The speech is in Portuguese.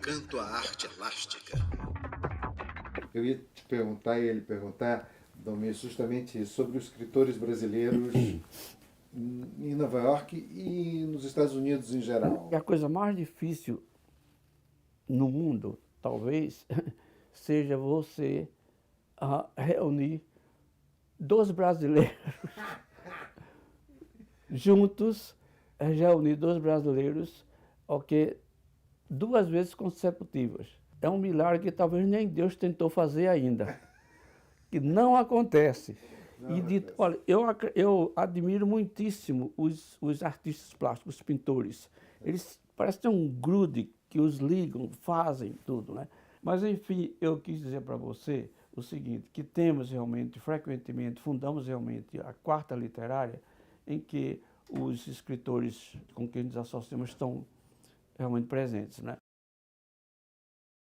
Canto à arte elástica. Eu ia te perguntar e ele perguntar, Domingos, justamente sobre os escritores brasileiros em Nova York e nos Estados Unidos em geral. A coisa mais difícil no mundo, talvez, seja você reunir dois brasileiros juntos, reunir dois brasileiros, ok, duas vezes consecutivas. É um milagre que talvez nem Deus tentou fazer ainda, que não acontece. Olha, eu admiro muitíssimo os artistas plásticos, os pintores. Eles parecem ter um grude que os ligam, fazem tudo, né? Mas, enfim, eu quis dizer para você o seguinte, que temos realmente, frequentemente, fundamos realmente a quarta literária, em que os escritores com quem nos associamos estão realmente presentes, né?